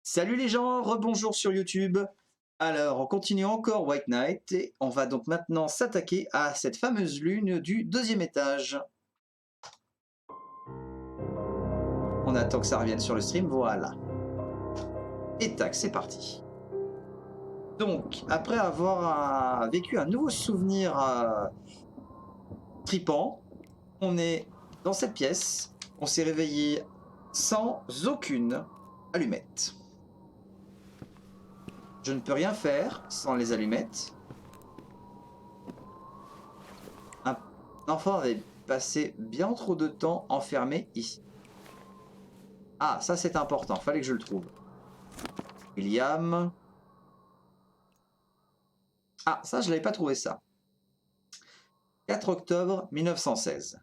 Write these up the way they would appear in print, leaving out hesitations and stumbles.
Salut les gens, rebonjour sur YouTube. Alors, on continue encore White Knight et on va donc maintenant s'attaquer à cette fameuse lune du deuxième étage. On attend que ça revienne sur le stream, voilà. Et tac, c'est parti. Donc, après avoir vécu un nouveau souvenir tripant, on est dans cette pièce, on s'est réveillé sans aucune allumette. Je ne peux rien faire sans les allumettes. Un enfant avait passé bien trop de temps enfermé ici. Ah, ça c'est important, fallait que je le trouve. William. Ah, ça je l'avais pas trouvé ça. 4 octobre 1916.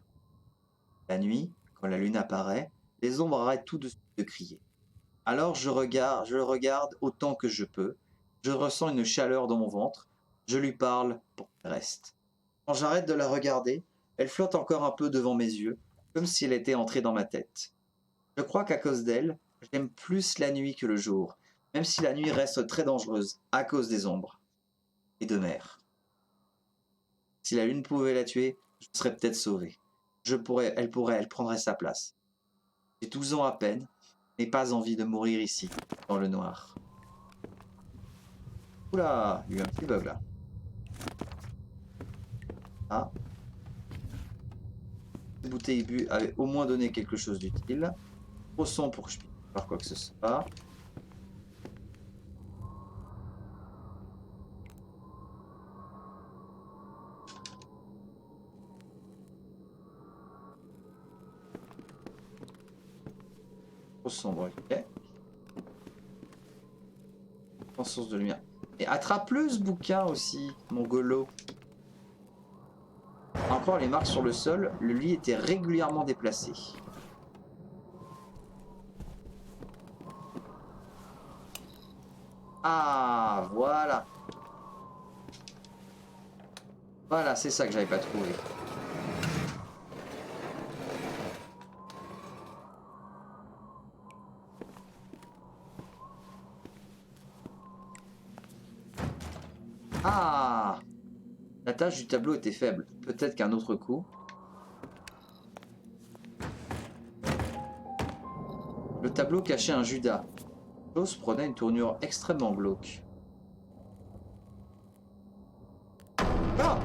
La nuit, quand la lune apparaît, les ombres arrêtent tout de suite de crier. Alors je le regarde autant que je peux. Je ressens une chaleur dans mon ventre. Je lui parle pour qu'elle reste. Quand j'arrête de la regarder, elle flotte encore un peu devant mes yeux, comme si elle était entrée dans ma tête. Je crois qu'à cause d'elle, j'aime plus la nuit que le jour, même si la nuit reste très dangereuse à cause des ombres et de mer. Si la lune pouvait la tuer, je serais peut-être sauvé. Elle prendrait sa place. J'ai 12 ans à peine, mais pas envie de mourir ici, dans le noir. Oula, il y a eu un petit bug là. Ah, cette bouteille bu avait au moins donné quelque chose d'utile. Trop son pour que je puisse faire quoi que ce soit. Trop sombre, ok. Sans source de lumière. Et attrape-le ce bouquin aussi, mon golo. Encore les marques sur le sol, le lit était régulièrement déplacé. Ah, voilà. Voilà, c'est ça que j'avais pas trouvé. Ah, la tâche du tableau était faible. Peut-être qu'un autre coup. Le tableau cachait un Judas. La chose prenait une tournure extrêmement glauque. Ah!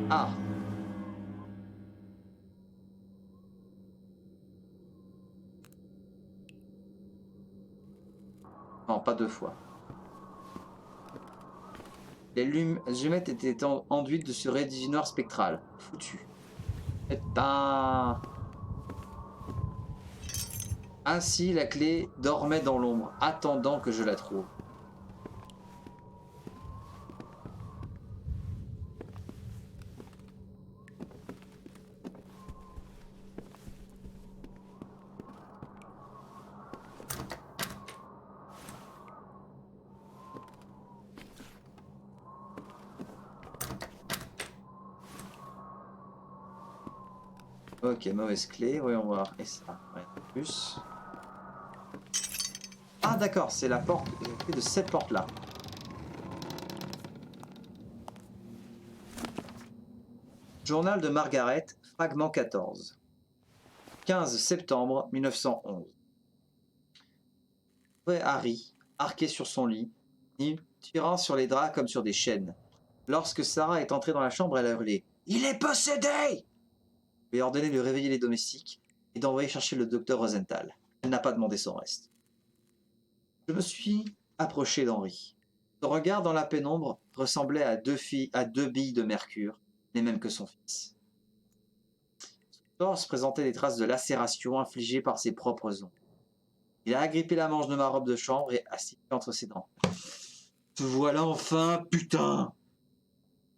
Ah! Non, pas deux fois. Les allumettes étaient enduites de ce rédit noir spectral. Foutu. Putain. Ainsi, la clé dormait dans l'ombre, attendant que je la trouve. Ok, mauvaise clé, voyons voir. Et ça, rien de plus. Ah d'accord, c'est la porte de cette porte-là. Journal de Margaret, fragment 14. 15 septembre 1911. Ouais, Harry, arqué sur son lit, tirant sur les draps comme sur des chaînes. Lorsque Sarah est entrée dans la chambre, elle a hurlé « Il est possédé !» Je lui ai ordonné de réveiller les domestiques et d'envoyer chercher le docteur Rosenthal. Elle n'a pas demandé son reste. Je me suis approché d'Henri. Son regard dans la pénombre ressemblait à deux billes de mercure, les mêmes que son fils. Son torse présentait des traces de lacération infligées par ses propres ongles. Il a agrippé la manche de ma robe de chambre et assis entre ses dents. « Te voilà enfin, putain !»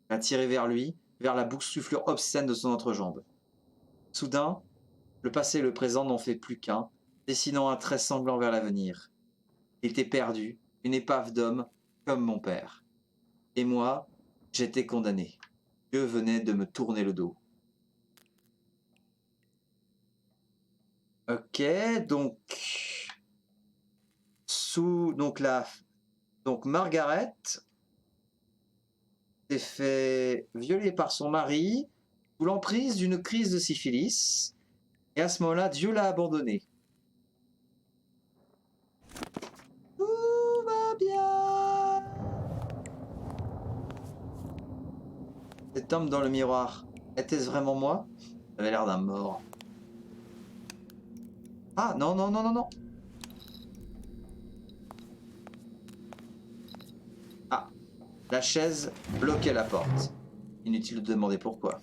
Il a tiré vers lui, vers la boursouflure obscène de son entrejambe. Soudain, le passé et le présent n'en fait plus qu'un, dessinant un trait sanglant vers l'avenir. Il était perdu, une épave d'homme, comme mon père. Et moi, j'étais condamné. Dieu venait de me tourner le dos. Ok, donc donc Margaret s'est fait violer par son mari sous l'emprise d'une crise de syphilis, et à ce moment-là, Dieu l'a abandonnée. Tout va bien. Cet homme dans le miroir, était-ce vraiment moi? Ça avait l'air d'un mort. Ah non, non, non, non, non. Ah, la chaise bloquait la porte. Inutile de demander pourquoi.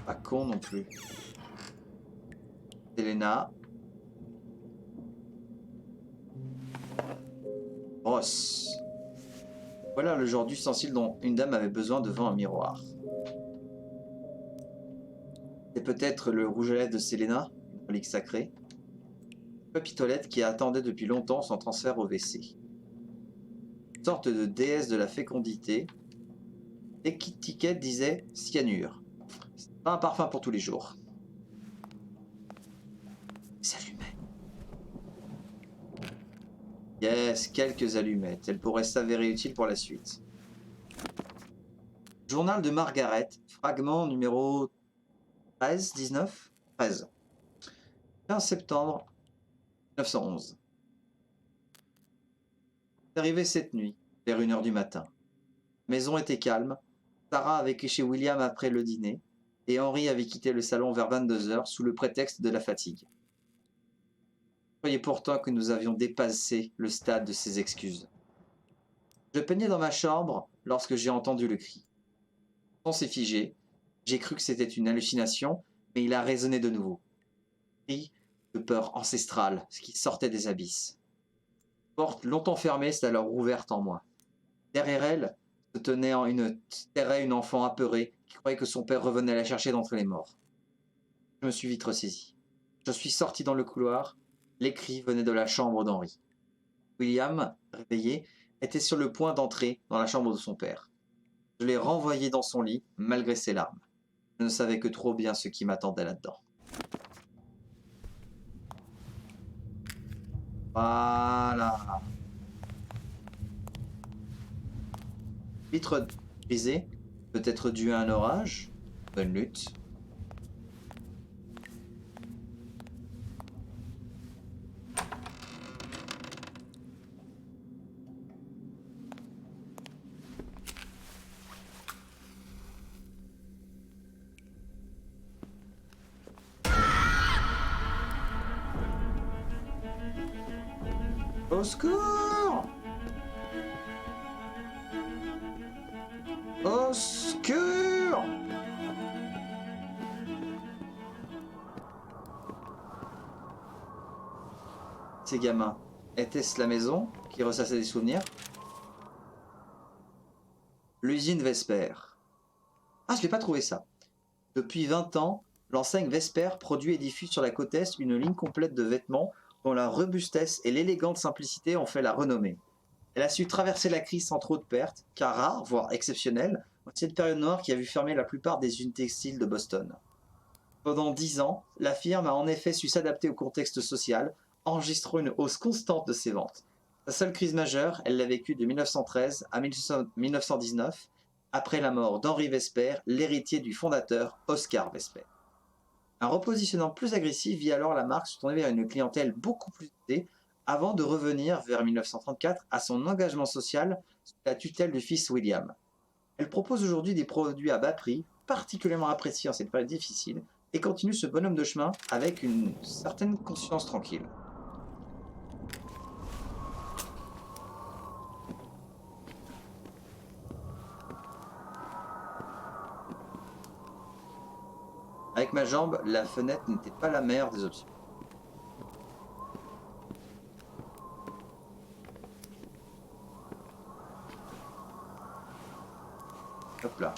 Pas con non plus. Selena. Ross. Voilà le genre d'ustensile dont une dame avait besoin devant un miroir. C'est peut-être le rouge à lèvres de Selena, une relique sacrée. Papitolette qui attendait depuis longtemps son transfert au WC. Une sorte de déesse de la fécondité. L'étiquette disait cyanure. C'est pas un parfum pour tous les jours. S'allumait. Yes, quelques allumettes. Elles pourraient s'avérer utiles pour la suite. Journal de Margaret, fragment numéro 13, 19, 13. 15 septembre 1911. C'est arrivé cette nuit, vers 1 h du matin. La maison était calme. Sarah avait chez William après le dîner, et Henry avait quitté le salon vers 22 h sous le prétexte de la fatigue. Je croyais pourtant que nous avions dépassé le stade de ces excuses. Je peignais dans ma chambre lorsque j'ai entendu le cri. Le son s'est figé. J'ai cru que c'était une hallucination, mais il a résonné de nouveau. Cri de peur ancestrale, ce qui sortait des abysses. Porte longtemps fermée s'est alors ouverte en moi. Derrière elle se terrait une enfant apeurée qui croyait que son père revenait la chercher d'entre les morts. Je me suis vite ressaisi. Je suis sorti dans le couloir. Les cris venaient de la chambre d'Henri. William, réveillé, était sur le point d'entrer dans la chambre de son père. Je l'ai renvoyé dans son lit, malgré ses larmes. Je ne savais que trop bien ce qui m'attendait là-dedans. Voilà. Vitre brisée, peut-être dû à un orage, bonne lutte. Au secours! Au secours! Ces gamins, était-ce la maison qui ressassait des souvenirs? L'usine Vesper. Ah, je n'ai pas trouvé ça. Depuis 20 ans, l'enseigne Vesper produit et diffuse sur la côte Est une ligne complète de vêtements dont la robustesse et l'élégante simplicité ont fait la renommée. Elle a su traverser la crise sans trop de pertes, car rare, voire exceptionnelle, cette période noire qui a vu fermer la plupart des usines textiles de Boston. Pendant 10 ans, la firme a en effet su s'adapter au contexte social, enregistrant une hausse constante de ses ventes. Sa seule crise majeure, elle l'a vécue de 1913 à 1919, après la mort d'Henri Vesper, l'héritier du fondateur Oscar Vesper. Un repositionnement plus agressif vit alors la marque se tourner vers une clientèle beaucoup plus aisée, avant de revenir vers 1934 à son engagement social sous la tutelle du fils William. Elle propose aujourd'hui des produits à bas prix, particulièrement appréciés en cette période difficile, et continue ce bonhomme de chemin avec une certaine conscience tranquille. Avec ma jambe, la fenêtre n'était pas la meilleure des options. Hop là.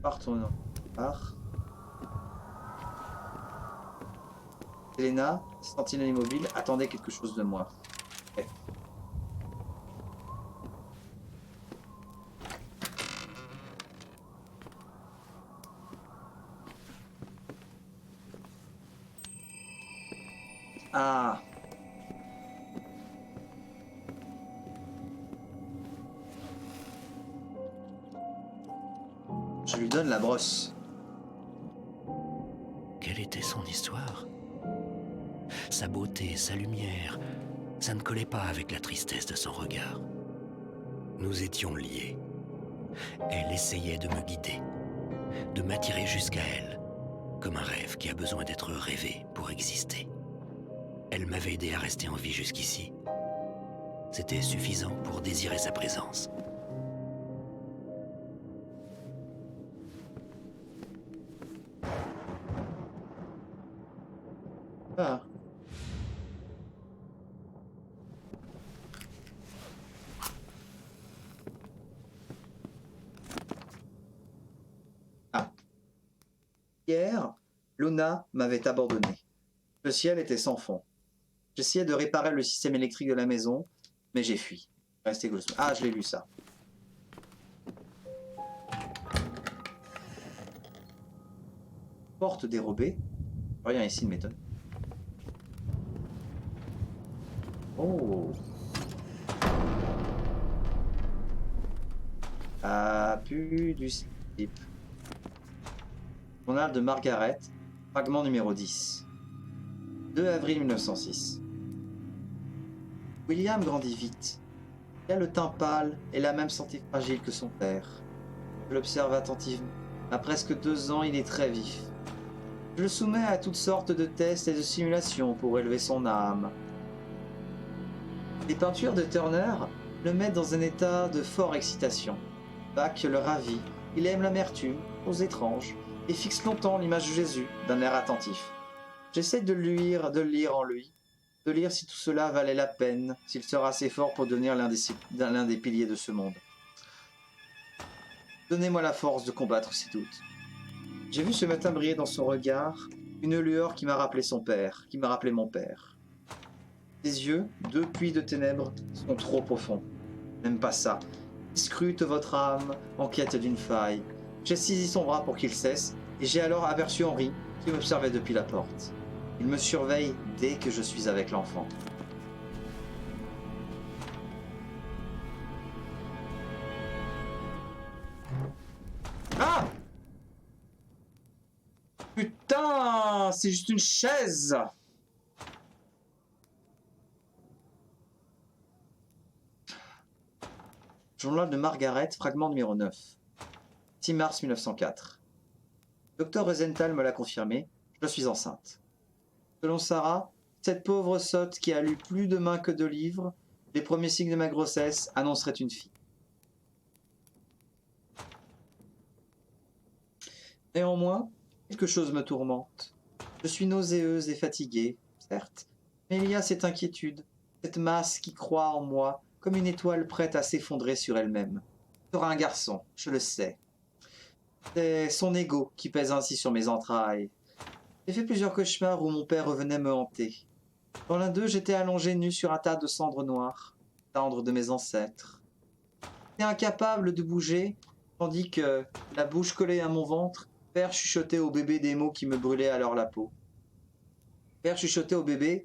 Partons. Part. Selena, sentinelle immobile, attendait quelque chose de moi. Okay. Ah. Je lui donne la brosse. Quelle était son histoire? Sa beauté, sa lumière, ça ne collait pas avec la tristesse de son regard. Nous étions liés. Elle essayait de me guider, de m'attirer jusqu'à elle, comme un rêve qui a besoin d'être rêvé pour exister. Elle m'avait aidé à rester en vie jusqu'ici. C'était suffisant pour désirer sa présence. Ah. Ah. Hier, Luna m'avait abandonné. Le ciel était sans fond. J'essayais de réparer le système électrique de la maison, mais j'ai fui. Resté close. Ah, je l'ai lu ça. Porte dérobée. Rien ici ne m'étonne. Oh. Ah, plus du slip. Journal de Margaret, fragment numéro 10. 2 avril 1906. William grandit vite. Il a le teint pâle et la même santé fragile que son père. Je l'observe attentivement. À presque 2 ans, il est très vif. Je le soumets à toutes sortes de tests et de simulations pour élever son âme. Les peintures de Turner le mettent dans un état de forte excitation. Bach le ravit. Il aime l'amertume, aux étranges, et fixe longtemps l'image de Jésus d'un air attentif. J'essaie de lire en lui, de lire si tout cela valait la peine, s'il sera assez fort pour devenir l'un des piliers de ce monde. Donnez-moi la force de combattre ces doutes. J'ai vu ce matin briller dans son regard une lueur qui m'a rappelé son père, qui m'a rappelé mon père. Ses yeux, 2 puits de ténèbres, sont trop profonds. Même pas ça. Il scrute votre âme en quête d'une faille. J'ai saisi son bras pour qu'il cesse, et j'ai alors aperçu Henri, qui m'observait depuis la porte. Il me surveille dès que je suis avec l'enfant. Ah! Putain, c'est juste une chaise! Journal de Margaret, fragment numéro 9. 6 mars 1904. Docteur Rosenthal me l'a confirmé, je suis enceinte. Selon Sarah, cette pauvre sotte qui a lu plus de mains que de livres, les premiers signes de ma grossesse annonceraient une fille. Néanmoins, quelque chose me tourmente. Je suis nauséeuse et fatiguée, certes, mais il y a cette inquiétude, cette masse qui croît en moi comme une étoile prête à s'effondrer sur elle-même. Ce sera un garçon, je le sais. C'est son ego qui pèse ainsi sur mes entrailles. J'ai fait plusieurs cauchemars où mon père revenait me hanter. Dans l'un d'eux, j'étais allongé nu sur un tas de cendres noires, cendres de mes ancêtres. J'étais incapable de bouger, tandis que, la bouche collée à mon ventre, père chuchotait au bébé des mots qui me brûlaient alors la peau. Père chuchotait au bébé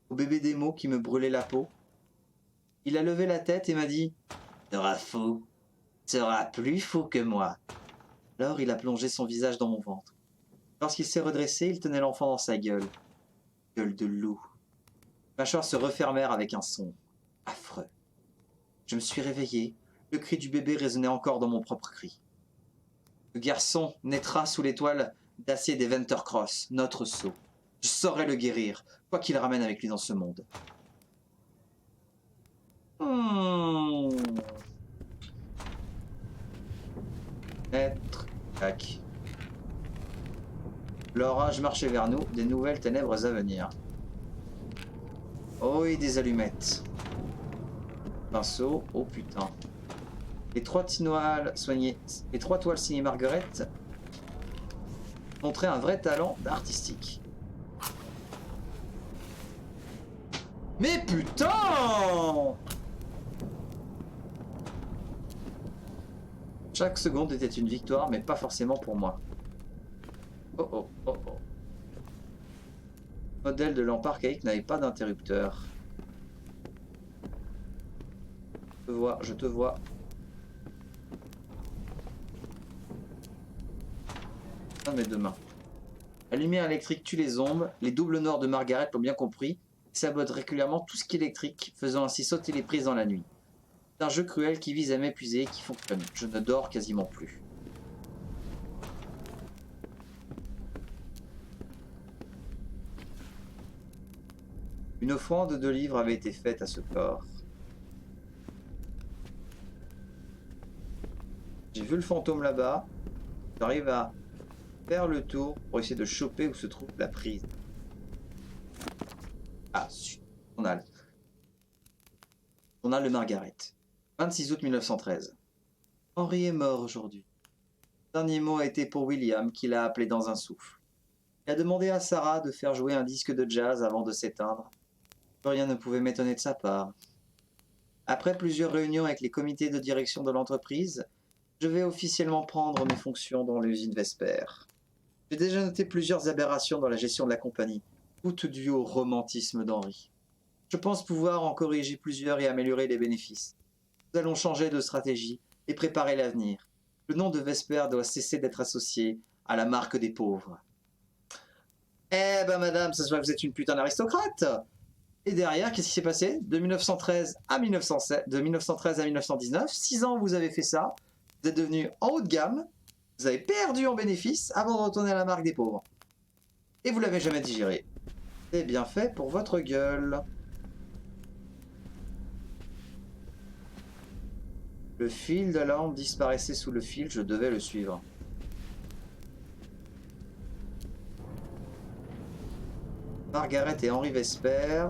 des mots qui me brûlaient la peau. Il a levé la tête et m'a dit « Seras fou, seras plus fou que moi. » Alors il a plongé son visage dans mon ventre. Lorsqu'il s'est redressé, il tenait l'enfant dans sa gueule. Gueule de loup. Les mâchoires se refermèrent avec un son affreux. Je me suis réveillé. Le cri du bébé résonnait encore dans mon propre cri. Le garçon naîtra sous l'étoile d'acier des Ventercross, notre sceau. Je saurai le guérir, quoi qu'il ramène avec lui dans ce monde. Être. Tac. L'orage marchait vers nous, des nouvelles ténèbres à venir. Oh, et des allumettes. Pinceau, oh putain. Les 3 toiles signées Margaret montraient un vrai talent artistique. Mais putain! Chaque seconde était une victoire, mais pas forcément pour moi. Oh oh, oh oh. Le modèle de lampe archaïque n'avait pas d'interrupteur. Je te vois, je te vois. Un de mes deux mains. La lumière électrique tue les ombres, les doubles noirs de Margaret l'ont bien compris, et sabotent régulièrement tout ce qui est électrique, faisant ainsi sauter les prises dans la nuit. C'est un jeu cruel qui vise à m'épuiser et qui fonctionne. Je ne dors quasiment plus. Une offrande de livres avait été faite à ce corps. J'ai vu le fantôme là-bas. J'arrive à faire le tour pour essayer de choper où se trouve la prise. Ah, journal. Journal de Margaret. 26 août 1913. Henry est mort aujourd'hui. Le dernier mot a été pour William, qui l'a appelé dans un souffle. Il a demandé à Sarah de faire jouer un disque de jazz avant de s'éteindre. Rien ne pouvait m'étonner de sa part. Après plusieurs réunions avec les comités de direction de l'entreprise, je vais officiellement prendre mes fonctions dans l'usine Vesper. J'ai déjà noté plusieurs aberrations dans la gestion de la compagnie, toutes dues au romantisme d'Henry. Je pense pouvoir en corriger plusieurs et améliorer les bénéfices. Nous allons changer de stratégie et préparer l'avenir. Le nom de Vesper doit cesser d'être associé à la marque des pauvres. Eh ben madame, ça se voit que vous êtes une putain d'aristocrate. Et derrière, qu'est-ce qui s'est passé de 1913 à 1907, de 1913 à 1919, 6 ans vous avez fait ça, vous êtes devenu en haut de gamme, vous avez perdu en bénéfices avant de retourner à la marque des pauvres. Et vous l'avez jamais digéré. C'est bien fait pour votre gueule. Le fil de la lampe disparaissait sous le fil, je devais le suivre. Margaret et Henry Vesper.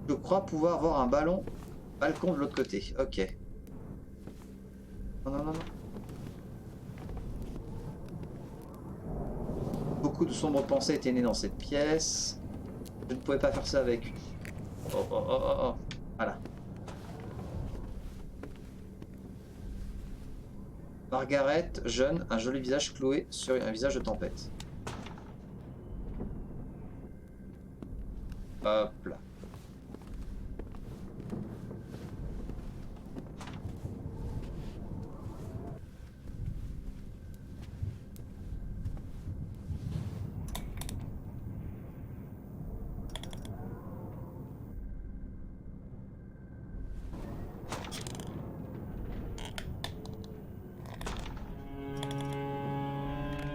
Je crois pouvoir voir un balcon de l'autre côté. Ok. Non, non, non, non. Beaucoup de sombres pensées étaient nées dans cette pièce. Je ne pouvais pas faire ça avec. Oh, oh, oh, oh, oh. Voilà. Margaret, jeune, un joli visage cloué sur un visage de tempête. Hop là.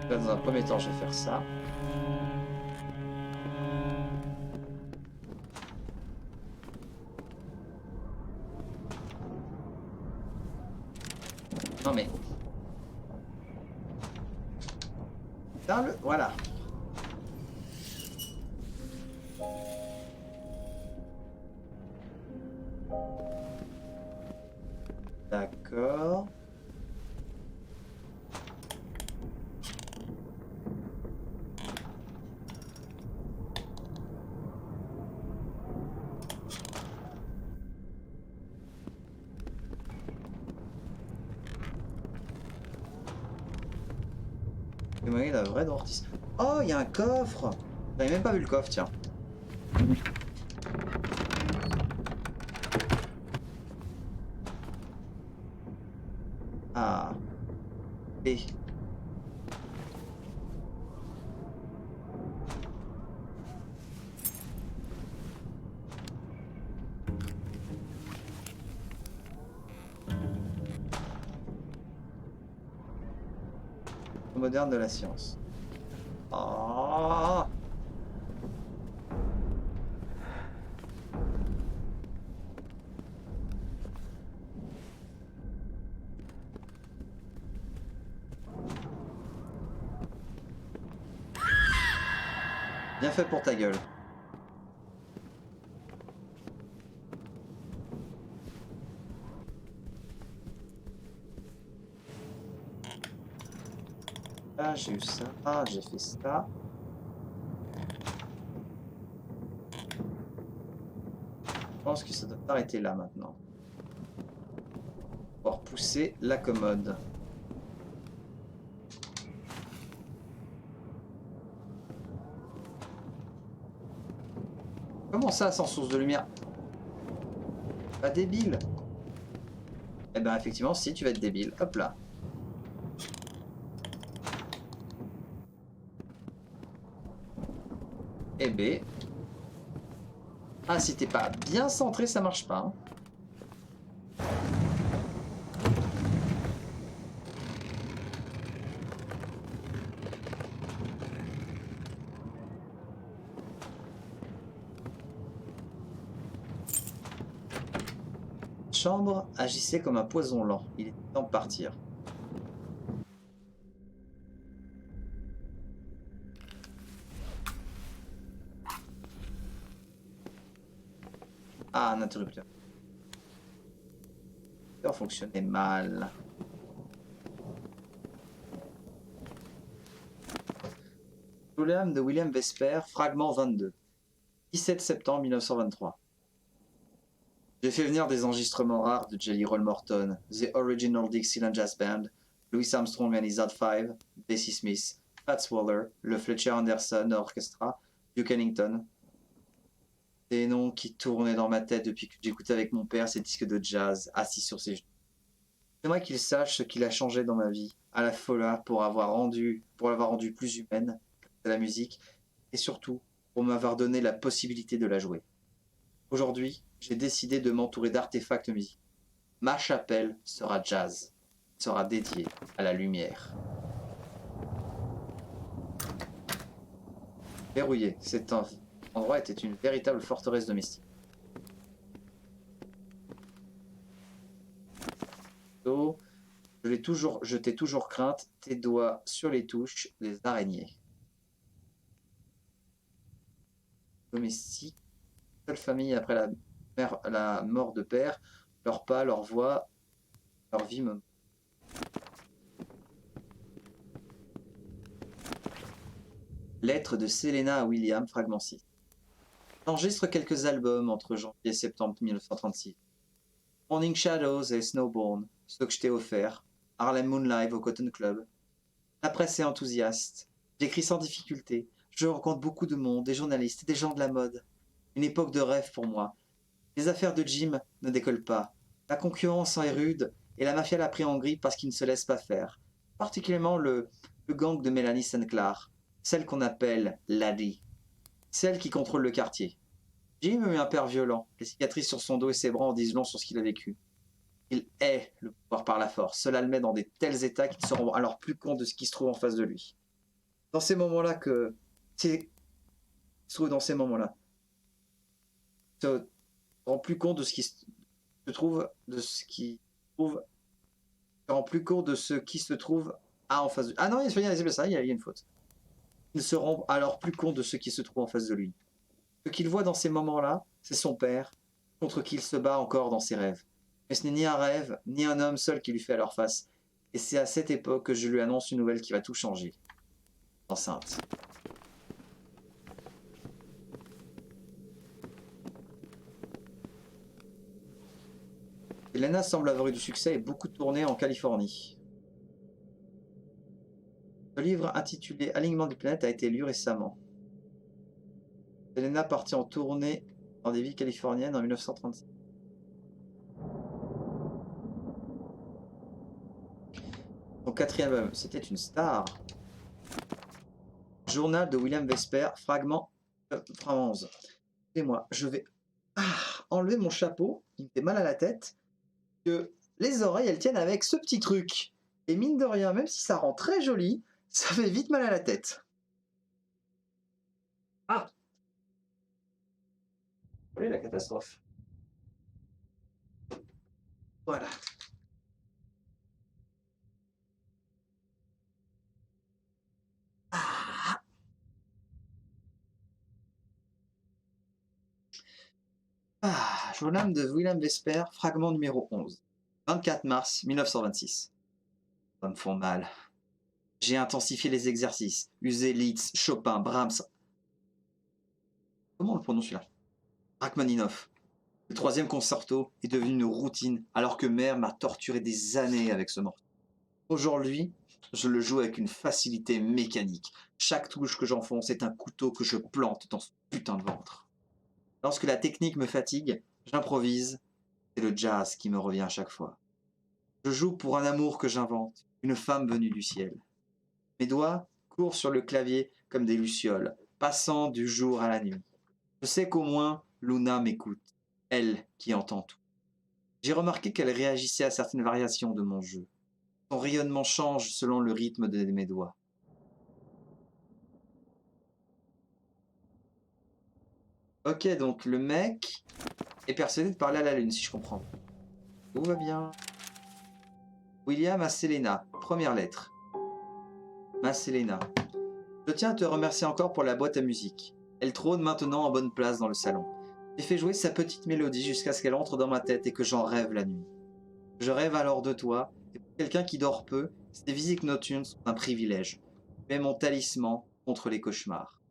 Là, dans un premier temps, je vais faire ça. Non mais... Voilà. D'accord. Le moyen d'un vrai dortis. Oh, il y a un coffre. J'avais même pas vu le coffre, tiens. Ah. Et... moderne de la science. Oh. Bien fait pour ta gueule. Ah, j'ai eu ça. Ah, j'ai fait ça. Je pense que ça doit s'arrêter là maintenant. Pour pousser la commode. Comment ça, sans source de lumière? Pas débile. Eh ben effectivement, si tu vas être débile. Hop là. Eh ben. Ah, si t'es pas bien centré, ça marche pas. Hein. Chambre agissait comme un poison lent. Il était temps de partir. Ah, un interrupteur. Ça fonctionnait mal. L'âme de William Vesper, fragment 22. 17 septembre 1923. J'ai fait venir des enregistrements rares de Jelly Roll Morton, The Original Dixieland Jazz Band, Louis Armstrong and his Odd Five, Bessie Smith, Fats Waller, le Fletcher Anderson Orchestra, Duke Ellington. Des noms qui tournaient dans ma tête depuis que j'écoutais avec mon père ces disques de jazz, assis sur ses genoux. J'aimerais qu'il sache ce qu'il a changé dans ma vie, à la fois pour l'avoir rendue plus humaine, la musique, et surtout pour m'avoir donné la possibilité de la jouer. Aujourd'hui, j'ai décidé de m'entourer d'artefacts musicaux. Ma chapelle sera jazz, sera dédiée à la lumière. Verrouillé, cet endroit était une véritable forteresse domestique. Je t'ai toujours crainte, tes doigts sur les touches, des araignées. Domestique, seule famille après la mort de père, leurs pas, leur voix, leur vie me... Lettre de Selena à William, fragment 6. J'enregistre quelques albums entre janvier et septembre 1936. Morning Shadows et Snowborn, ceux que je t'ai offerts. Harlem Moon Live au Cotton Club. La presse est enthousiaste. J'écris sans difficulté. Je rencontre beaucoup de monde, des journalistes, des gens de la mode. Une époque de rêve pour moi. Les affaires de Jim ne décollent pas. La concurrence est rude et la mafia l'a pris en grippe parce qu'il ne se laisse pas faire. Particulièrement le gang de Mélanie Sinclair, celle qu'on appelle Laddie, celle qui contrôle le quartier. Jim eut un père violent. Les cicatrices sur son dos et ses bras en disent long sur ce qu'il a vécu. Il hait le pouvoir par la force. Cela le met dans des tels états qu'il se rend alors plus compte de ce qui se trouve en face de lui. Dans ces moments-là que... se trouve dans ces moments-là. Se rend plus compte de ce qui se trouve... de ce qui trouve... se rend plus compte de ce qui se trouve en face de lui. Ah non, c'est ça, il y a une faute. Il se rend alors plus compte de ce qui se trouve en face de lui. Ce qu'il voit dans ces moments-là, c'est son père, contre qui il se bat encore dans ses rêves. Mais ce n'est ni un rêve, ni un homme seul qui lui fait alors face. Et c'est à cette époque que je lui annonce une nouvelle qui va tout changer. Enceinte. Elena semble avoir eu du succès et beaucoup tourné en Californie. Le livre intitulé Alignement des planètes a été lu récemment. Elena partit en tournée dans des villes californiennes en 1936. Son quatrième album, c'était une star. Journal de William Vesper, fragment 11. Excusez-moi, je vais enlever mon chapeau, il me fait mal à la tête, que les oreilles, elles tiennent avec ce petit truc. Et mine de rien, même si ça rend très joli, ça fait vite mal à la tête. Ah! Vous voyez la catastrophe. Voilà. Journal de William Vesper, fragment numéro 11. 24 mars 1926. Ça me font mal. J'ai intensifié les exercices. Usé Liszt, Chopin, Brahms. Comment on le prononce celui-là? Rachmaninoff. Le troisième concerto est devenu une routine alors que mère m'a torturé des années avec ce morceau. Aujourd'hui, je le joue avec une facilité mécanique. Chaque touche que j'enfonce est un couteau que je plante dans ce putain de ventre. Lorsque la technique me fatigue, j'improvise. C'est le jazz qui me revient à chaque fois. Je joue pour un amour que j'invente, une femme venue du ciel. Mes doigts courent sur le clavier comme des lucioles, passant du jour à la nuit. Je sais qu'au moins Luna m'écoute, elle qui entend tout. J'ai remarqué qu'elle réagissait à certaines variations de mon jeu. Son rayonnement change selon le rythme de mes doigts. Ok, donc le mec est persuadé de parler à la lune, si je comprends. Tout va bien. William à Selena, première lettre. Ma Selena. Je tiens à te remercier encore pour la boîte à musique. Elle trône maintenant en bonne place dans le salon. J'ai fait jouer sa petite mélodie jusqu'à ce qu'elle entre dans ma tête et que j'en rêve la nuit. Je rêve alors de toi, et pour quelqu'un qui dort peu, ces visites nocturnes sont un privilège. Tu es mon talisman contre les cauchemars.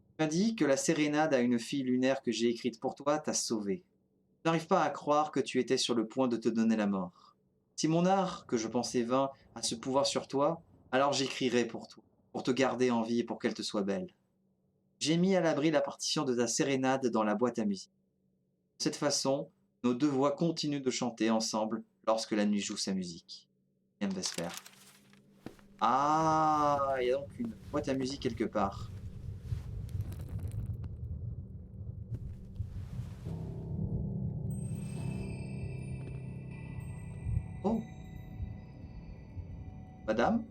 Tu m'as dit que la sérénade à une fille lunaire que j'ai écrite pour toi t'a sauvé. Je n'arrive pas à croire que tu étais sur le point de te donner la mort. Si mon art, que je pensais vain, a ce pouvoir sur toi, alors j'écrirai pour toi, pour te garder en vie et pour qu'elle te soit belle. J'ai mis à l'abri la partition de ta sérénade dans la boîte à musique. De cette façon, nos deux voix continuent de chanter ensemble lorsque la nuit joue sa musique. Ian Vesper. Ah, il y a donc une boîte à musique quelque part. Oh, madame?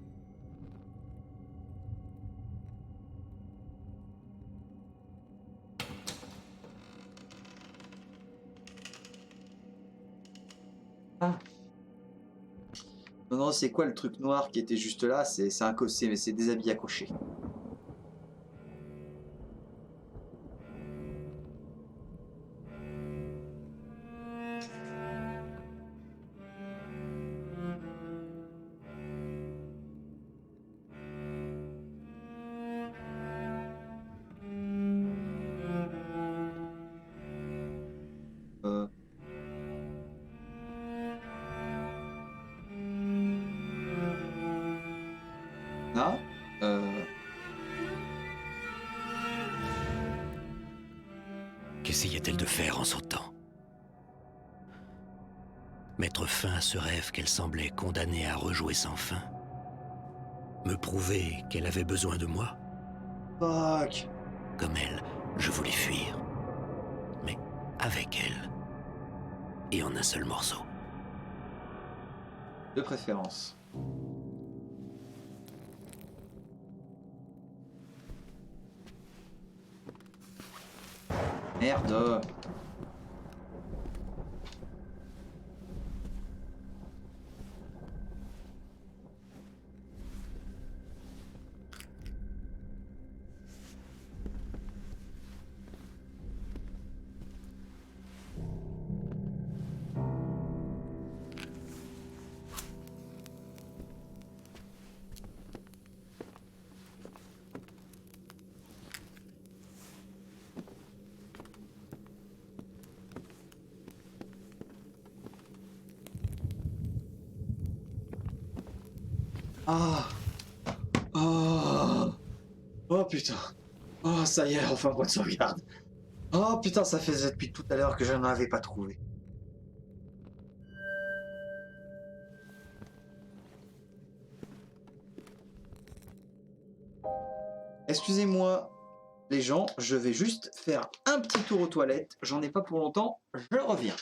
Ah, non, non, c'est quoi le truc noir qui était juste là? C'est un cossé, mais c'est des habits à cocher. Euh, là? Euh, Qu'essayait-elle de faire en sautant? Mettre fin à ce rêve qu'elle semblait condamnée à rejouer sans fin? Me prouver qu'elle avait besoin de moi? fuck. Comme elle, je voulais fuir. Mais avec elle. Et en un seul morceau. De préférence. Merde. Ah. Oh. Oh putain. Oh, ça y est, enfin, point de sauvegarde. Oh putain, ça faisait depuis tout à l'heure que je n'en avais pas trouvé. Excusez-moi, les gens, je vais juste faire un petit tour aux toilettes. J'en ai pas pour longtemps. Je reviens.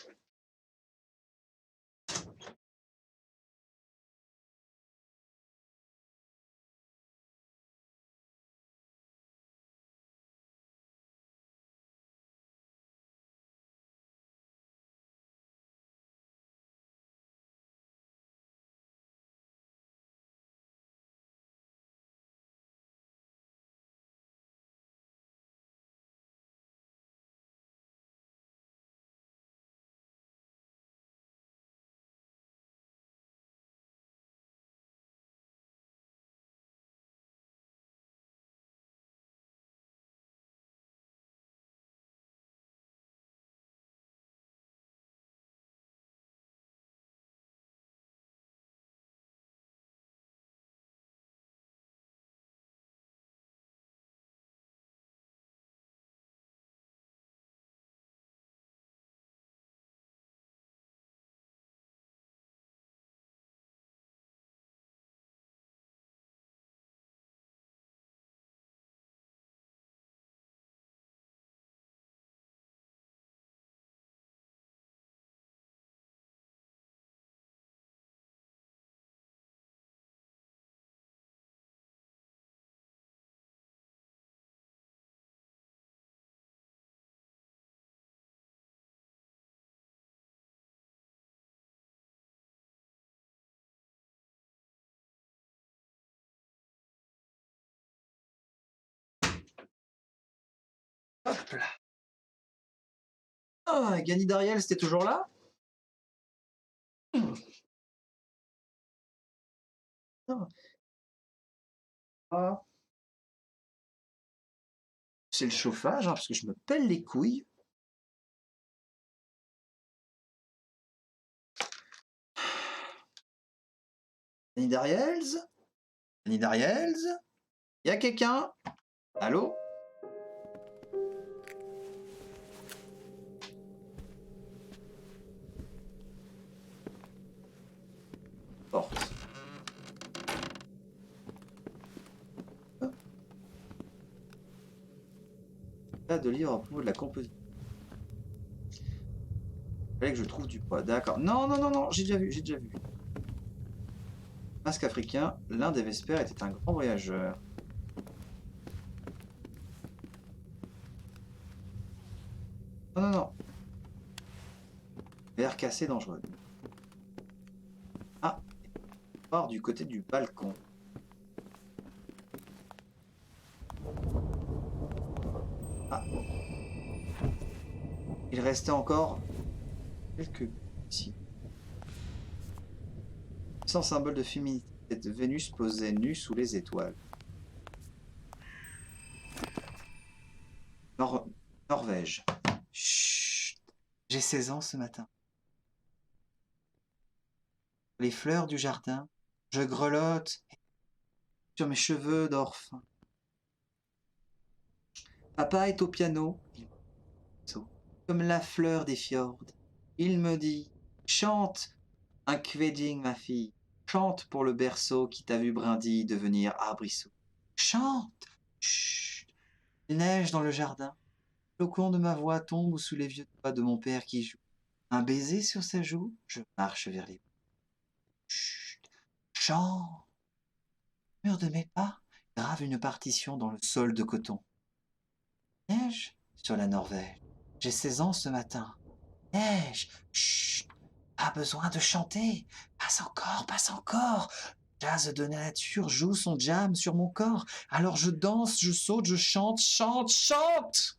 Hop là. Ah, Gany Dariel, c'était toujours là? Non. Ah. C'est le chauffage, hein, parce que je me pèle les couilles. Gany Dariels? Gany Dariels? Y a quelqu'un? Allô? Porte. Là, de livres à propos de la composition. Fallait que je trouve du poids. D'accord. Non, non, non, non, j'ai déjà vu, j'ai déjà vu. Masque africain, l'un des Vespers était un grand voyageur. Non, non, non. Verre cassé dangereux. Ah, part du côté du balcon. Ah. Il restait encore quelques ici. Sans symbole de féminité, cette Vénus posait nue sous les étoiles. Norvège. Chut. J'ai 16 ans ce matin. Les fleurs du jardin, je grelotte sur mes cheveux d'orphelin. Papa est au piano, comme la fleur des fjords. Il me dit, chante un kvedding, ma fille, chante pour le berceau qui t'a vu brindille devenir arbrisseau. Chante. Chut. Il neige dans le jardin. Le flocon de ma voix tombe sous les vieux doigts de mon père qui joue. Un baiser sur sa joue, je marche vers les... Chut. Chante. Le mur de mes pas grave une partition dans le sol de coton. Neige sur la Norvège. J'ai 16 ans ce matin. Neige. Chut. Pas besoin de chanter. Passe encore, passe encore. Jazz de nature joue son jam sur mon corps. Alors je danse, je saute, je chante, chante, chante.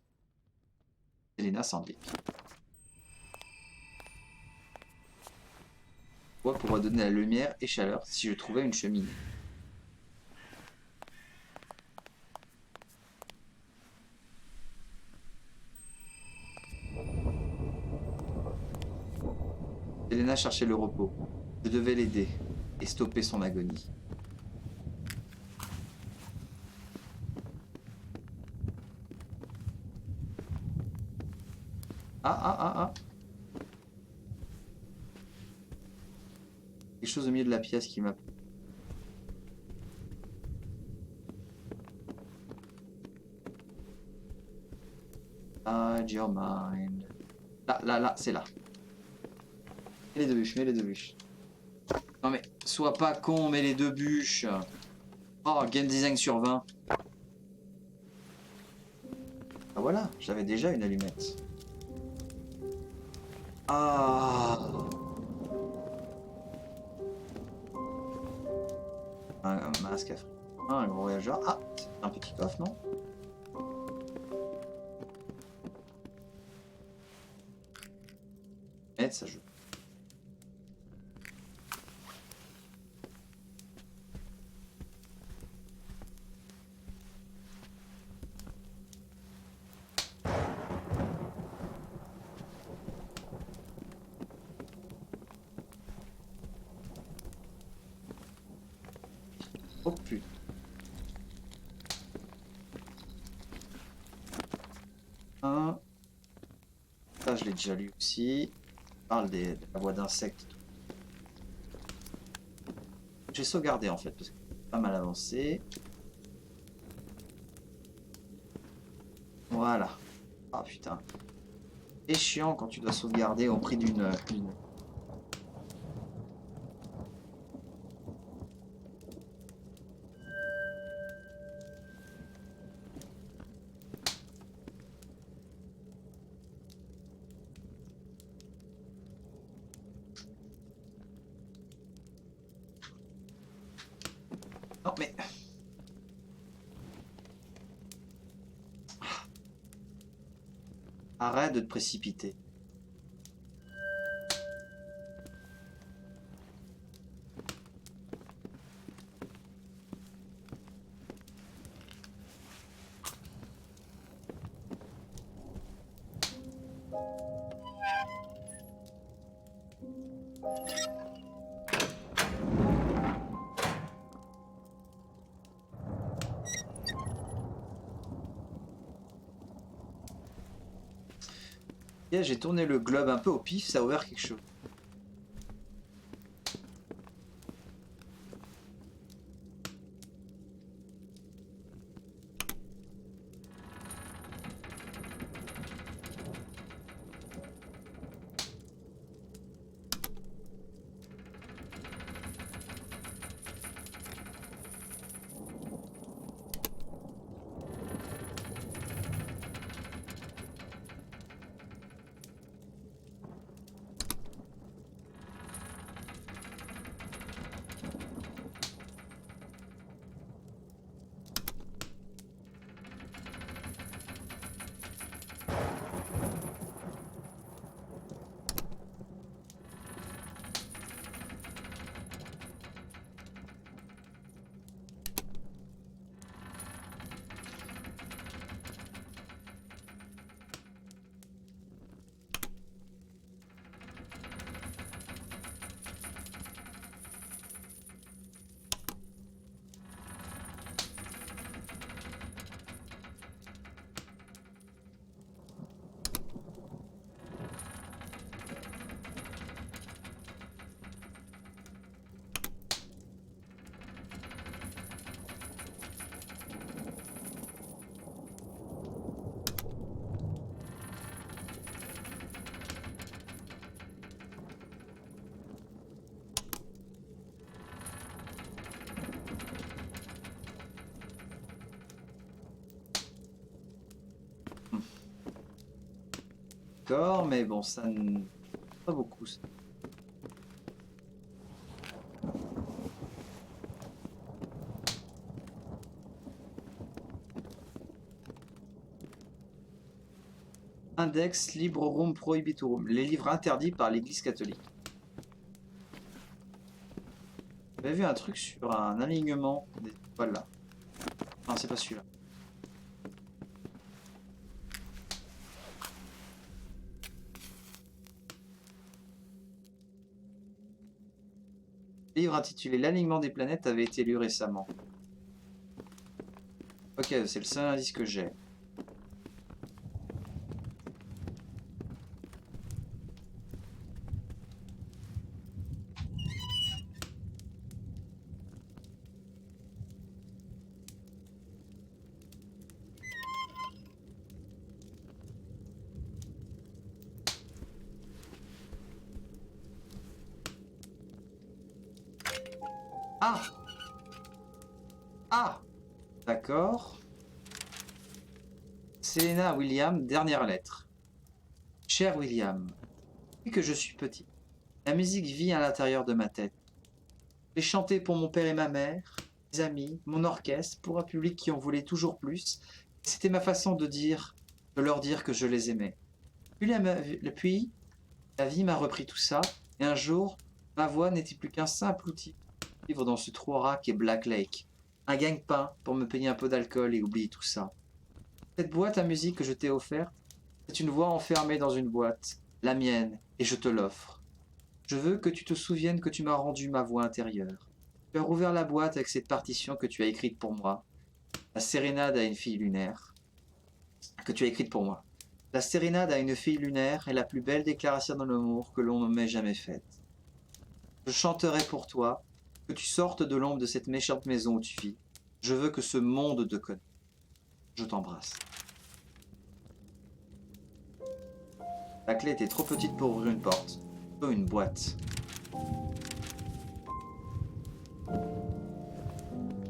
Elena Sandvik. Bois pour redonner la lumière et chaleur si je trouvais une cheminée. Elena cherchait le repos. Je devais l'aider et stopper son agonie. Ah, ah, ah, ah. Quelque chose au milieu de la pièce qui m'a... Hide your mind. Là, là, là, c'est là. Mets les deux bûches, mets les deux bûches. Non mais, sois pas con, mets les deux bûches. Oh, game design sur 20. Ah voilà, j'avais déjà une allumette. Ah. Un masque africain, un gros voyageur. Ah, c'est un petit coffre, non? Et ça joue. Oh putain. Ça, je l'ai déjà lu aussi. On parle de la voix d'insectes. J'ai sauvegardé en fait, parce que c'est pas mal avancé. Voilà. Ah putain. C'est chiant quand tu dois sauvegarder au prix d'une... Non mais... Arrête de te précipiter. Ok, j'ai tourné le globe un peu au pif, ça a ouvert quelque chose. D'accord, mais bon, ça ne... pas beaucoup, ça. Index Librorum Prohibitorum, les livres interdits par l'Église catholique. J'avais vu un truc sur un alignement des étoiles là. Non, c'est pas celui-là. Le livre intitulé L'alignement des planètes avait été lu récemment. Ok, c'est le seul indice que j'ai. Ah! Ah! D'accord. Selena William, dernière lettre. Cher William, depuis que je suis petit, la musique vit à l'intérieur de ma tête. J'ai chanté pour mon père et ma mère, mes amis, mon orchestre, pour un public qui en voulait toujours plus. C'était ma façon de leur dire que je les aimais. Puis, la vie m'a repris tout ça, et un jour, ma voix n'était plus qu'un simple outil pour vivre dans ce trou rare qu'est Black Lake. Un gagne-pain pour me payer un peu d'alcool et oublier tout ça. Cette boîte à musique que je t'ai offerte, c'est une voix enfermée dans une boîte, la mienne, et je te l'offre. Je veux que tu te souviennes que tu m'as rendu ma voix intérieure. Tu as rouvert la boîte avec cette partition que tu as écrite pour moi, la sérénade à une fille lunaire, que tu as écrite pour moi. La sérénade à une fille lunaire est la plus belle déclaration d'amour que l'on m'ait jamais faite. Je chanterai pour toi, que tu sortes de l'ombre de cette méchante maison où tu vis. Je veux que ce monde te connaisse. Je t'embrasse. La clé était trop petite pour ouvrir une porte, plutôt une boîte.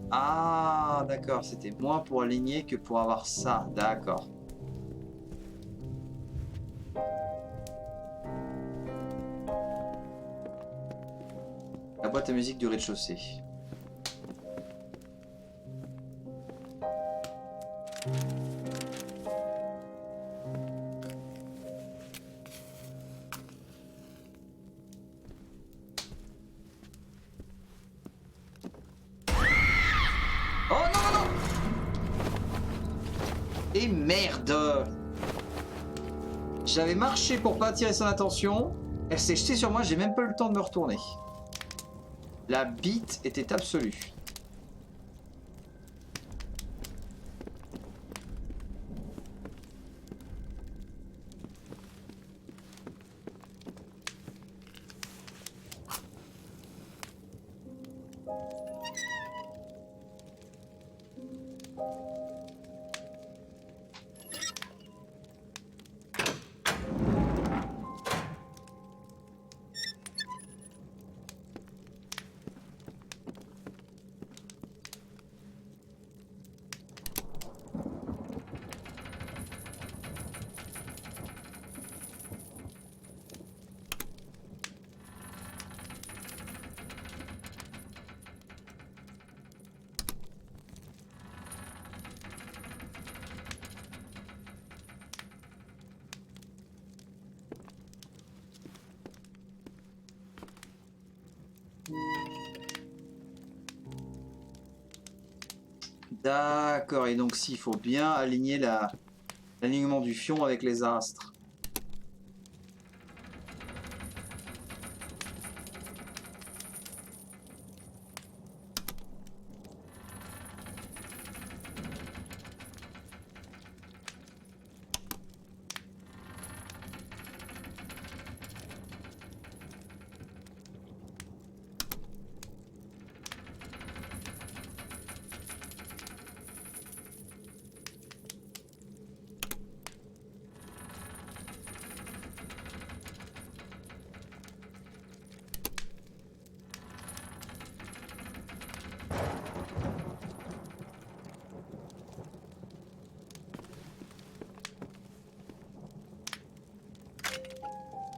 Ah, d'accord, c'était moins pour aligner que pour avoir ça, d'accord. La boîte à musique du rez-de-chaussée. Et merde! J'avais marché pour pas attirer son attention. Elle s'est jetée sur moi, j'ai même pas eu le temps de me retourner. La bite était absolue. D'accord, et donc s'il faut bien aligner l'alignement du fion avec les astres.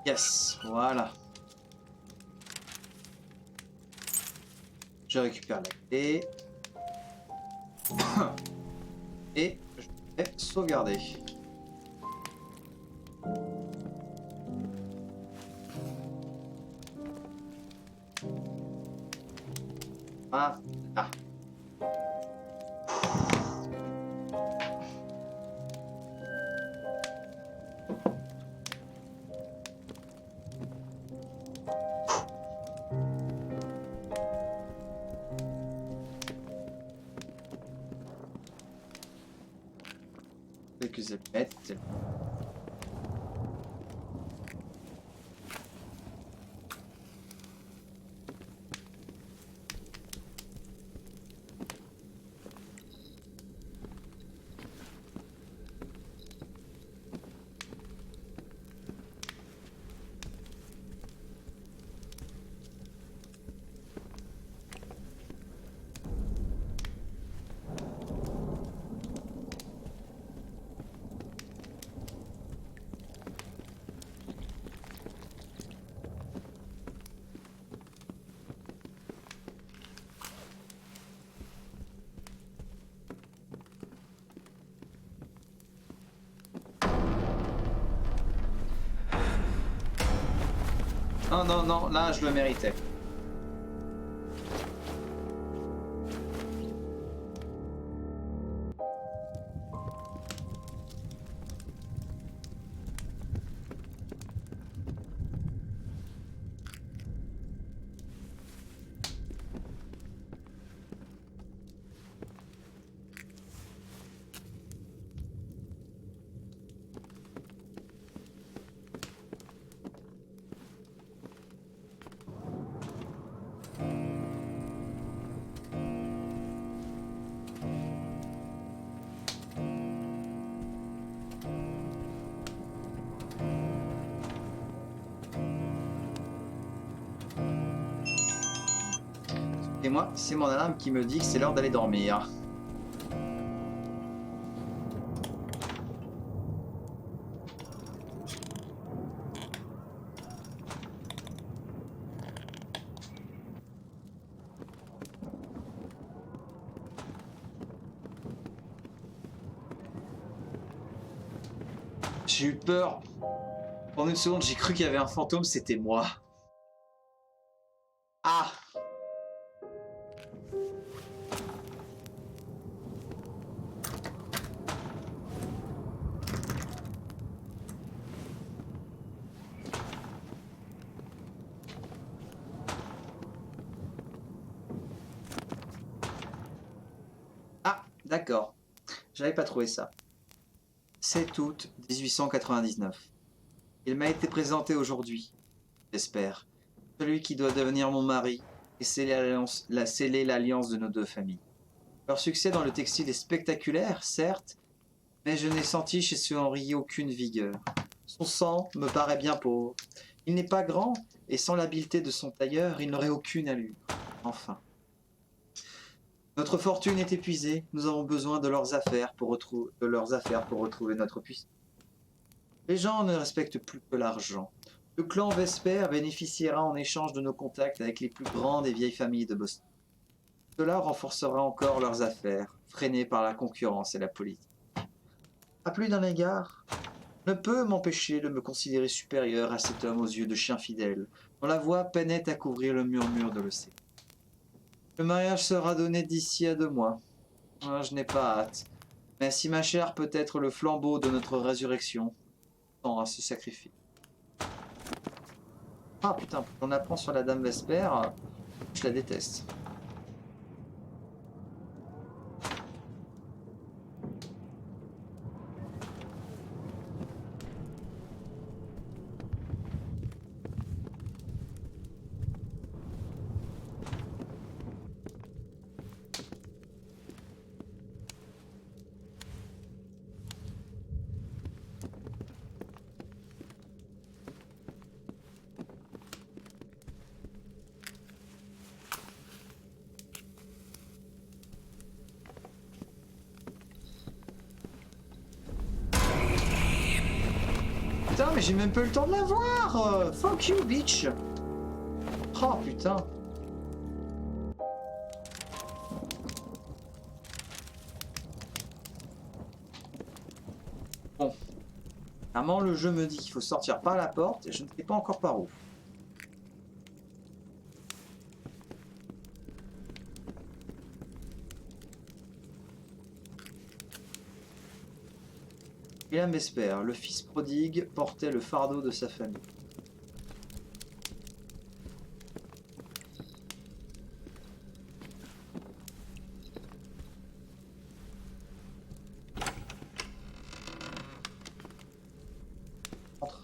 Yes, voilà. Je récupère la clé. Et je vais sauvegarder. Ah, là. Quelques allumettes. Non, non, non, là je le méritais. Et moi, c'est mon alarme qui me dit que c'est l'heure d'aller dormir. J'ai eu peur. Pendant une seconde, j'ai cru qu'il y avait un fantôme, c'était moi. Ah! D'accord. J'avais pas trouvé ça. 7 août 1899. Il m'a été présenté aujourd'hui, j'espère. Celui qui doit devenir mon mari et sceller l'alliance de nos deux familles. Leur succès dans le textile est spectaculaire, certes, mais je n'ai senti chez ce Henri aucune vigueur. Son sang me paraît bien pauvre. Il n'est pas grand, et sans l'habileté de son tailleur, il n'aurait aucune allure. Enfin. Notre fortune est épuisée, nous avons besoin de leurs affaires pour retrouver notre puissance. Les gens ne respectent plus que l'argent. Le clan Vesper bénéficiera en échange de nos contacts avec les plus grandes et vieilles familles de Boston. Cela renforcera encore leurs affaires, freinées par la concurrence et la politique. À plus d'un égard, ne peut m'empêcher de me considérer supérieur à cet homme aux yeux de chien fidèle, dont la voix peinait à couvrir le murmure de l'océan. Le mariage sera donné d'ici à 2 mois. Je n'ai pas hâte, mais si ma chair peut être le flambeau de notre résurrection, tant à se sacrifier. Ah putain, on apprend sur la Dame Vesper, je la déteste. Putain, mais j'ai même pas eu le temps de la voir. Fuck you, bitch. Oh putain. Bon. Clairement, le jeu me dit qu'il faut sortir par la porte et je ne sais pas encore par où. William Vesper, le fils prodigue, portait le fardeau de sa famille. Entre.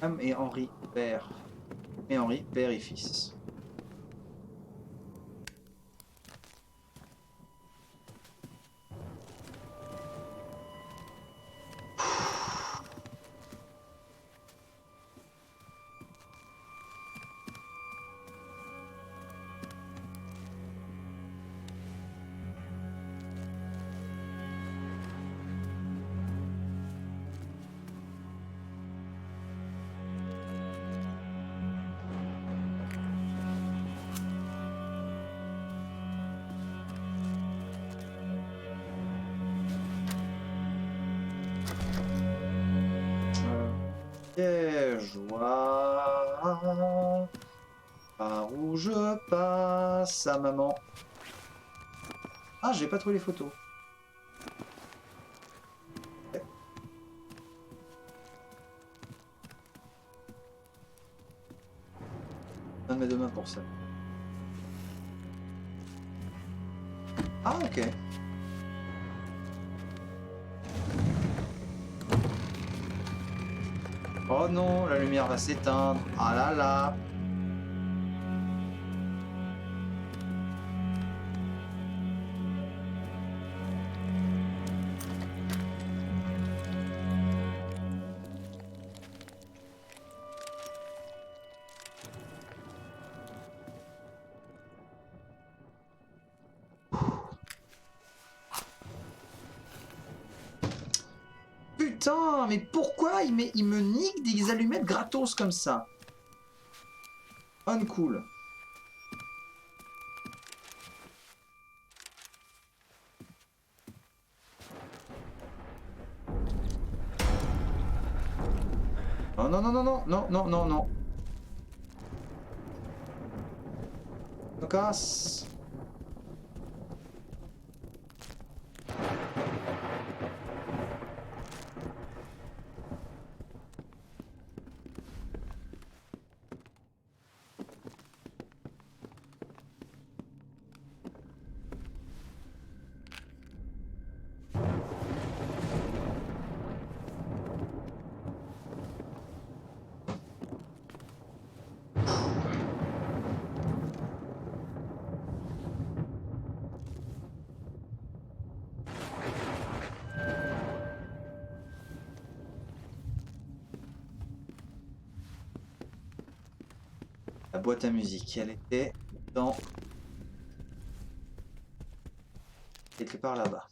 Sam et Henri, père. Et Henri, père et fils. Quelle joie, par où je passe, à maman. Ah, j'ai pas trouvé les photos. Ouais. Donne mes 2 mains pour ça. Ah, ok. Oh non, la lumière va s'éteindre. Ah là là. putain, mais pourquoi il me nique des allumettes gratos comme ça? Uncool. Oh non, non, non, non, non, non, non, non. On casse. La boîte à musique, elle était dans... quelque part là-bas.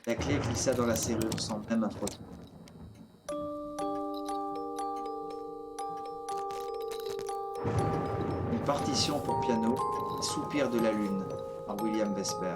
La clé glissa dans la serrure sans même un frottement. Une partition pour piano, Soupir de la lune, par William Vesper.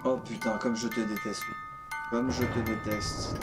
Oh putain, comme je te déteste. Comme je te déteste.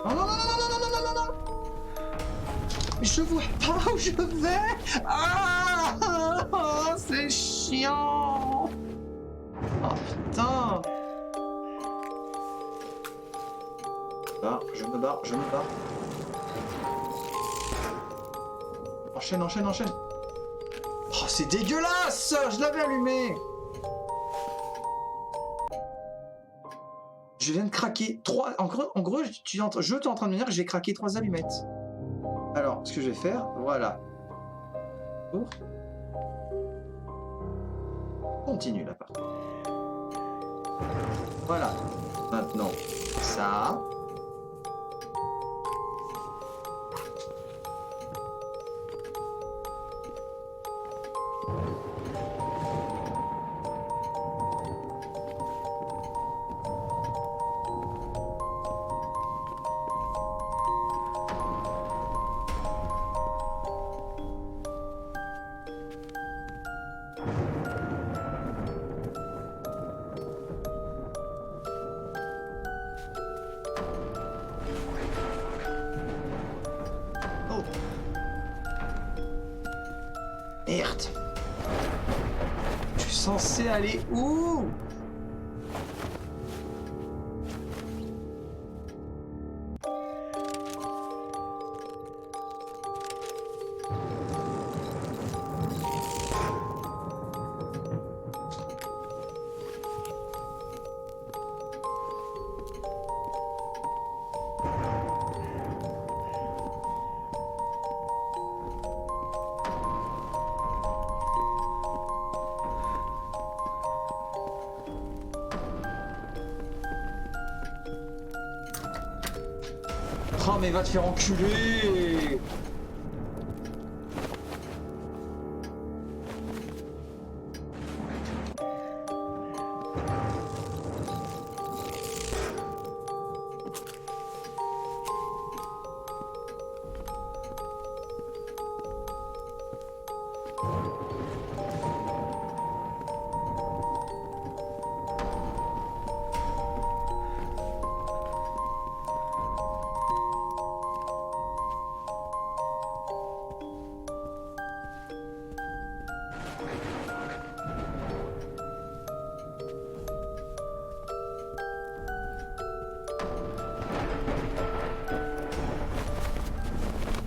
Oh non, non, non, non, non, non, non, non, non. Je vois pas où je vais. Ah, c'est chiant. Oh putain. Je me barre, je me barre. Enchaîne, enchaîne, enchaîne. Oh, c'est dégueulasse. Je l'avais allumé. Je viens de craquer 3... En gros, je t'es en train de me dire que j'ai craqué 3 allumettes. Alors, ce que je vais faire, voilà. Pour... Continue la partie. Voilà. Maintenant, ça... Merde. Je suis censé aller où? Oh mais va te faire enculer.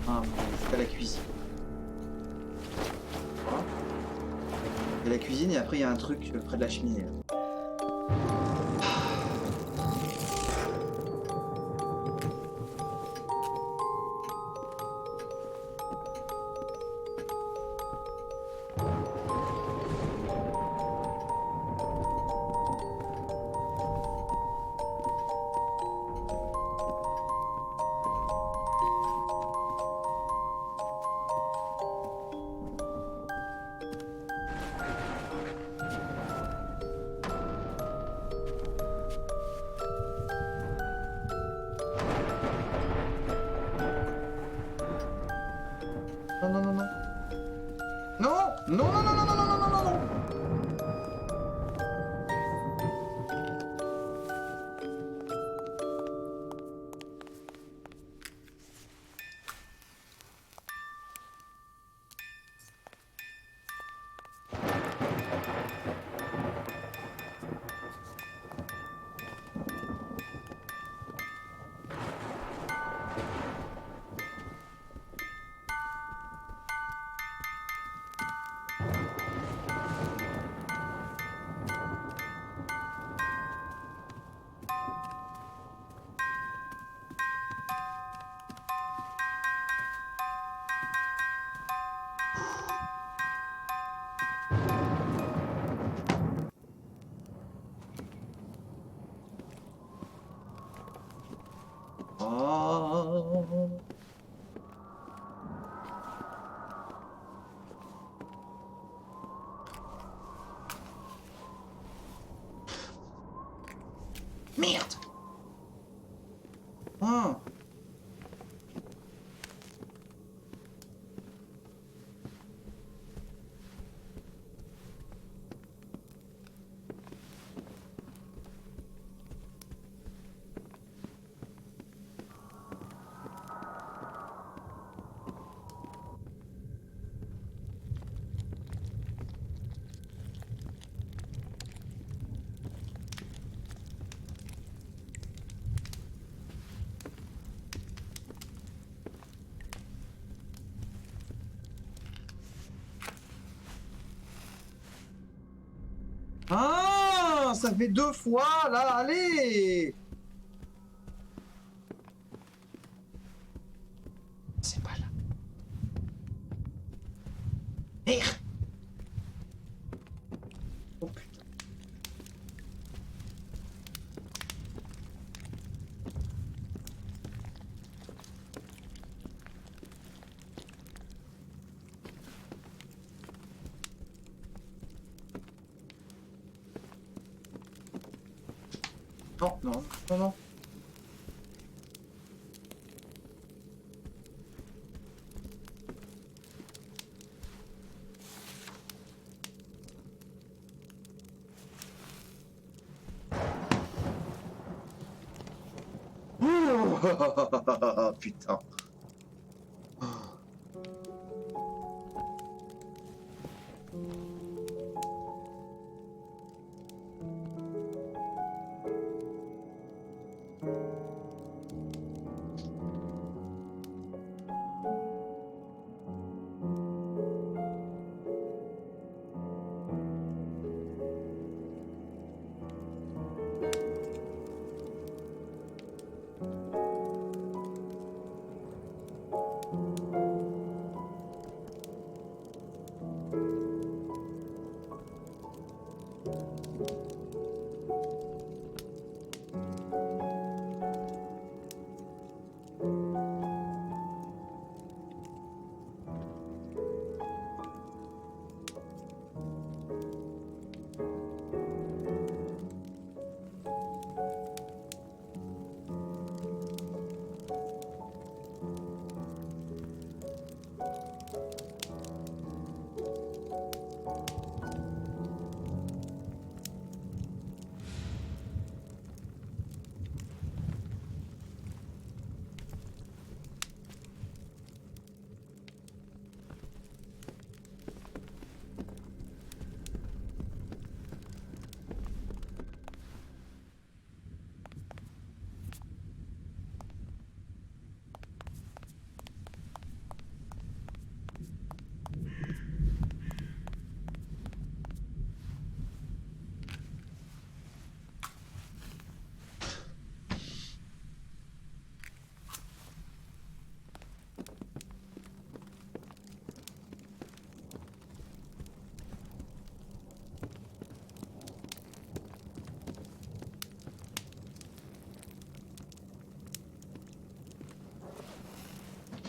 Ah, c'est à la cuisine. Voilà. Il y a la cuisine et après il y a un truc près de la cheminée. Là. Non, non, non, non. Non, non, non, non, non, non, non, non, non, non, non. Oh. Merde. Ah. Ah, ça fait 2 fois là, allez. C'est pas là. Merde. Oh putain. Non, non, non, non. Ouh. Putain.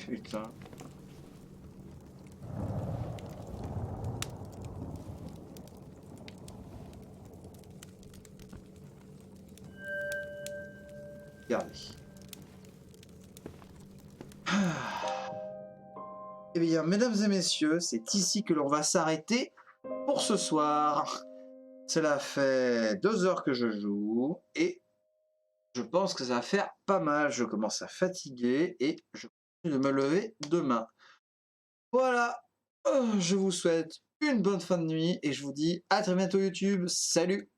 Putain. Regardez. Eh bien, mesdames et messieurs, c'est ici que l'on va s'arrêter pour ce soir. Cela fait 2 heures que je joue et je pense que ça va faire pas mal. Je commence à fatiguer et je continue de me lever demain. Voilà, je vous souhaite une bonne fin de nuit et je vous dis à très bientôt YouTube. Salut!